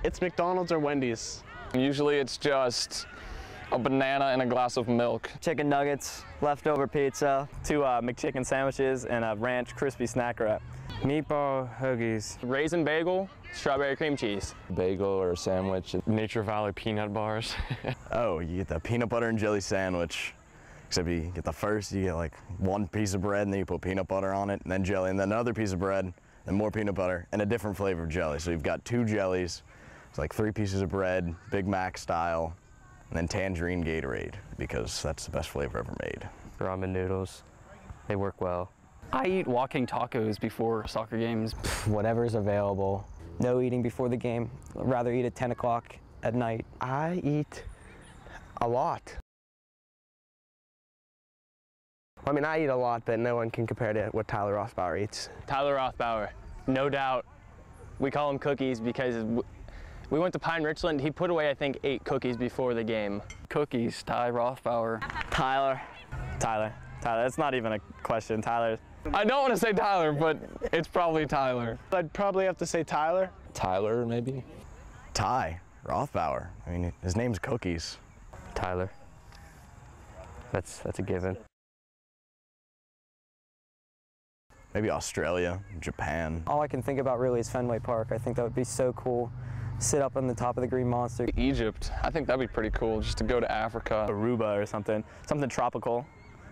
It's McDonald's or Wendy's. Usually it's just a banana and a glass of milk. Chicken nuggets, leftover pizza, 2 McChicken sandwiches, and a ranch crispy snack wrap. Meatball hoagies. Raisin bagel, strawberry cream cheese. Bagel or a sandwich. Nature Valley peanut bars. Oh, you get the peanut butter and jelly sandwich. Except you get the first, you get like 1 piece of bread and then you put peanut butter on it and then jelly and then another piece of bread and more peanut butter and a different flavor of jelly. So you've got 2 jellies, it's like 3 pieces of bread, Big Mac style, and then tangerine Gatorade because that's the best flavor ever made. Ramen noodles, they work well. I eat walking tacos before soccer games. Whatever's available. No eating before the game. I'd rather eat at 10 o'clock at night. I eat a lot. I mean, I eat a lot, but no one can compare to what Tyler Rothbauer eats. Tyler Rothbauer, no doubt. We call him cookies because we went to Pine Richland. He put away, I think, 8 cookies before the game. Cookies, Ty Rothbauer. Tyler. That's not even a question. Tyler. I don't want to say Tyler, but it's probably Tyler. I'd probably have to say Tyler. Tyler, maybe? Ty Rothbauer. I mean, his name's Cookies. Tyler. That's a given. Maybe Australia, Japan. All I can think about really is Fenway Park. I think that would be so cool. Sit up on the top of the Green Monster. Egypt, I think that'd be pretty cool, just to go to Africa. Aruba or something tropical.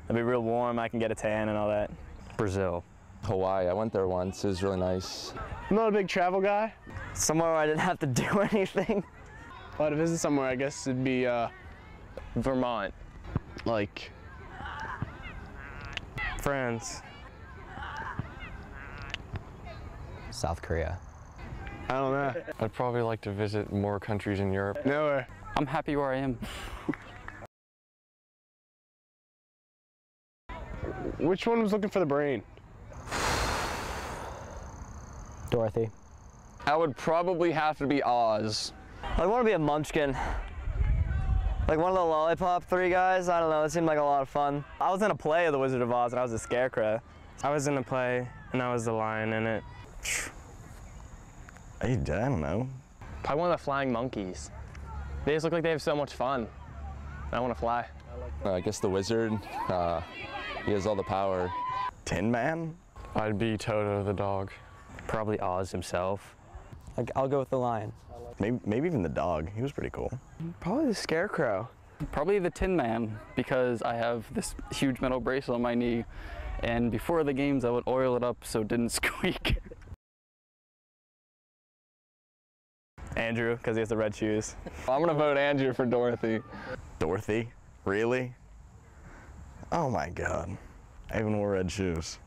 It'd be real warm, I can get a tan and all that. Brazil. Hawaii, I went there once, it was really nice. I'm not a big travel guy. Somewhere where I didn't have to do anything. If I had to visit somewhere, I guess it'd be Vermont. like France. South Korea. I don't know. I'd probably like to visit more countries in Europe. Nowhere. I'm happy where I am. Which one was looking for the brain? Dorothy. I would probably have to be Oz. I want to be a munchkin. Like one of the Lollipop 3 guys. I don't know, it seemed like a lot of fun. I was in a play of The Wizard of Oz and I was a scarecrow. I was in a play and I was the lion in it. I don't know. Probably one of the flying monkeys. They just look like they have so much fun. I want to fly. I guess the wizard, he has all the power. Tin Man? I'd be Toto the dog. Probably Oz himself. I'll go with the lion. Maybe even the dog. He was pretty cool. Probably the Scarecrow. Probably the Tin Man, because I have this huge metal bracelet on my knee, and before the games I would oil it up so it didn't squeak. Andrew, because he has the red shoes. I'm gonna vote Andrew for Dorothy. Dorothy? Really? Oh my God. I even wore red shoes.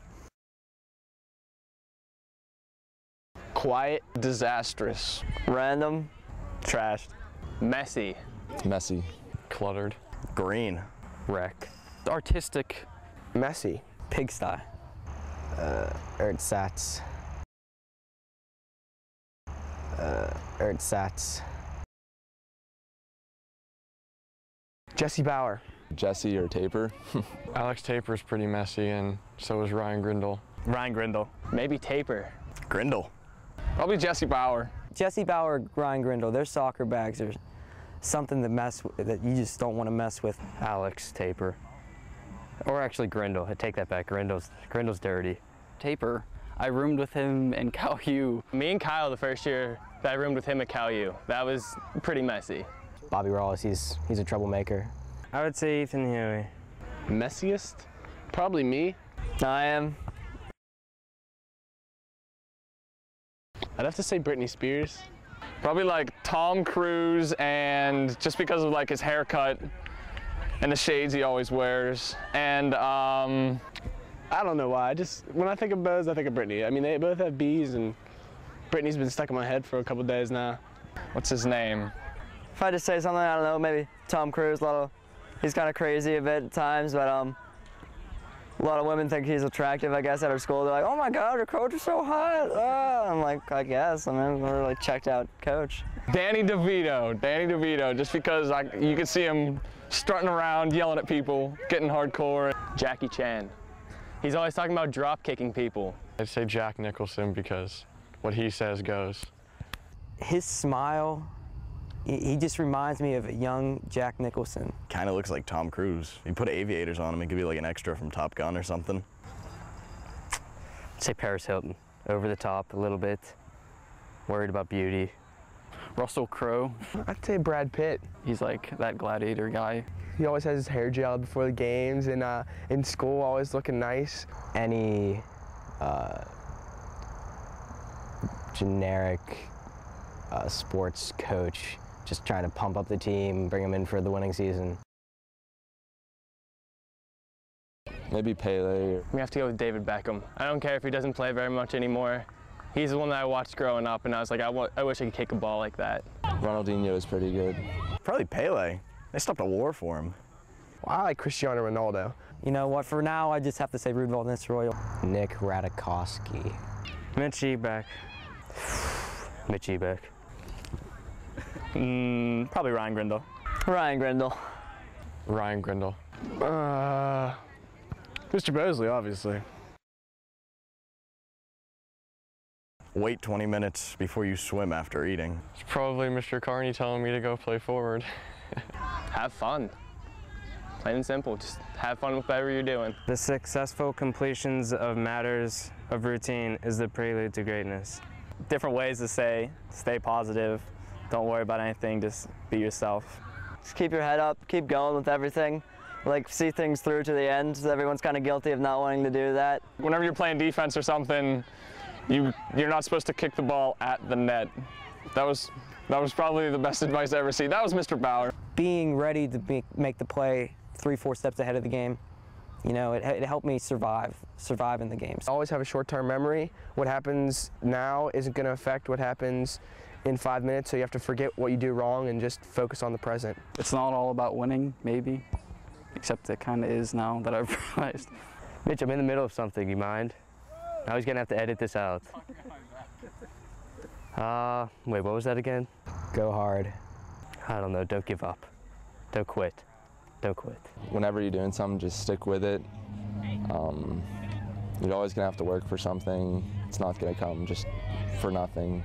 Quiet, disastrous. Random, trashed. Messy. Messy. Cluttered. Green. Wreck. Artistic. Messy. Pigsty. Erdsats. Erdsats. Jesse Bauer. Jesse or Taper. Alex Taper's pretty messy, and so is Ryan Grindle. Ryan Grindle. Maybe Taper. Grindle. Probably Jesse Bauer. Jesse Bauer, Ryan Grindle, their soccer bags are something that you just don't want to mess with. Alex Taper. Or actually Grindle. I take that back. Grindle's dirty. Taper. I roomed with him in Cal U. Me and Kyle, the first year that I roomed with him at Cal U, that was pretty messy. Bobby Rawls, he's a troublemaker. I would say Ethan Huey. Messiest? Probably me. I am. I'd have to say Britney Spears. Probably like Tom Cruise, and just because of like his haircut and the shades he always wears. And I don't know why. When I think of bows, I think of Britney. I mean, they both have B's, and Britney's been stuck in my head for a couple days now. what's his name? If I just say something, I don't know, maybe Tom Cruise. He's kind of crazy a bit at times, but a lot of women think he's attractive, I guess, at our school. They're like, oh my God, your coach is so hot. I'm like, I guess. I mean, we're like checked out coach. Danny DeVito, just because you could see him strutting around, yelling at people, getting hardcore. Jackie Chan. He's always talking about drop kicking people. I'd say Jack Nicholson because what he says goes. his smile, he just reminds me of a young Jack Nicholson. Kind of looks like Tom Cruise. You put aviators on him, it could be like an extra from Top Gun or something. Say Paris Hilton, over the top a little bit, worried about beauty. Russell Crowe. I'd say Brad Pitt. He's like that gladiator guy. He always has his hair gelled before the games, and in school always looking nice. Any generic sports coach just trying to pump up the team, bring them in for the winning season. Maybe Pele. We have to go with David Beckham. I don't care if he doesn't play very much anymore. He's the one that I watched growing up, and I was like, I wish I could kick a ball like that. Ronaldinho is pretty good. Probably Pele. They stopped a war for him. Well, I like Cristiano Ronaldo. You know what, for now, I just have to say Rudolph Nistelrooy. Nick Radikowski. Mitch Ebek. Mitch Ebek. Probably Ryan Grindle. Ryan Grindle. Ryan Grindle. Mr. Bosley, obviously. Wait 20 minutes before you swim after eating. It's probably Mr. Carney telling me to go play forward. Have fun. Plain and simple, just have fun with whatever you're doing. The successful completions of matters of routine is the prelude to greatness. Different ways to say, stay positive, don't worry about anything, just be yourself. Just keep your head up, keep going with everything. Like, see things through to the end. Everyone's kind of guilty of not wanting to do that. Whenever you're playing defense or something, you're not supposed to kick the ball at the net. That was probably the best advice I ever seen. That was Mr. Bauer. Being ready to make the play 3-4 steps ahead of the game, you know, it helped me survive in the games. Always have a short-term memory. What happens now isn't going to affect what happens in 5 minutes, so you have to forget what you do wrong and just focus on the present. It's not all about winning, maybe, except it kind of is now that I've realized. Mitch, I'm in the middle of something, you mind? I was gonna have to edit this out. Wait, what was that again? Go hard. I don't know, don't give up. Don't quit. Don't quit. Whenever you're doing something, just stick with it. You're always gonna have to work for something. It's not gonna come just for nothing.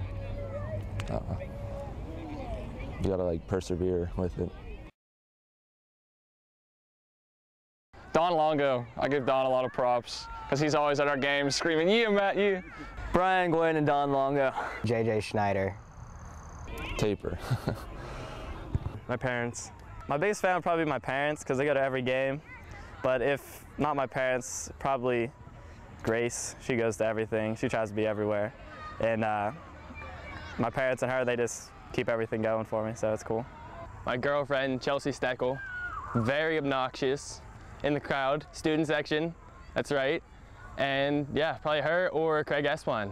You gotta like persevere with it. Don Longo, I give Don a lot of props because he's always at our games screaming, "Yeah, Matt, you." Brian Gwynn and Don Longo. JJ Schneider. Taper. My parents. My biggest fan would probably be my parents because they go to every game. But if not my parents, probably Grace. She goes to everything. She tries to be everywhere. And my parents and her, they just keep everything going for me, so it's cool. My girlfriend, Chelsea Steckel, very obnoxious in the crowd, student section, that's right. And yeah, probably her or Craig Espline.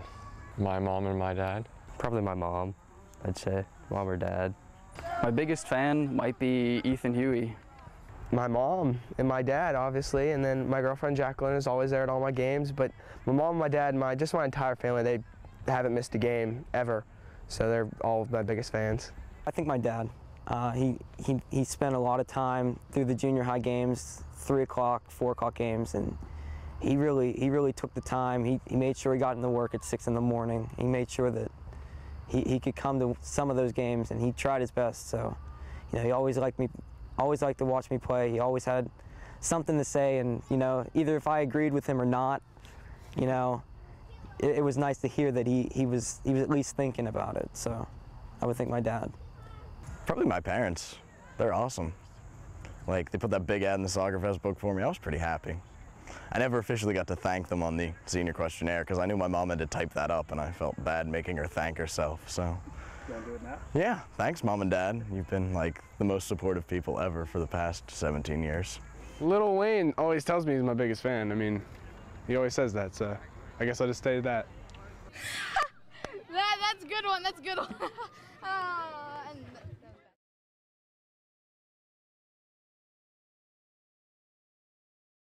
My mom and my dad. Probably my mom, I'd say. Mom or dad. My biggest fan might be Ethan Huey. My mom and my dad, obviously, and then my girlfriend Jacqueline is always there at all my games. But my mom, my dad, and just my entire family, they haven't missed a game ever. So they're all my biggest fans. I think my dad. He spent a lot of time through the junior high games, 3 o'clock, 4 o'clock games, and he really took the time. He made sure he got into work at 6 in the morning. He made sure that he could come to some of those games, and he tried his best. So, you know, he always liked to watch me play. He always had something to say, and you know, either if I agreed with him or not, you know, it was nice to hear that he was at least thinking about it. So, I would think my dad. Probably my parents. They're awesome. Like, they put that big ad in the Soccer Fest book for me. I was pretty happy. I never officially got to thank them on the senior questionnaire because I knew my mom had to type that up and I felt bad making her thank herself, so. You wanna do it now? Yeah, thanks Mom and Dad. You've been like the most supportive people ever for the past 17 years. Lil Wayne always tells me he's my biggest fan. I mean, he always says that, so I guess I'll just stay with that. That's a good one, that's a good one. And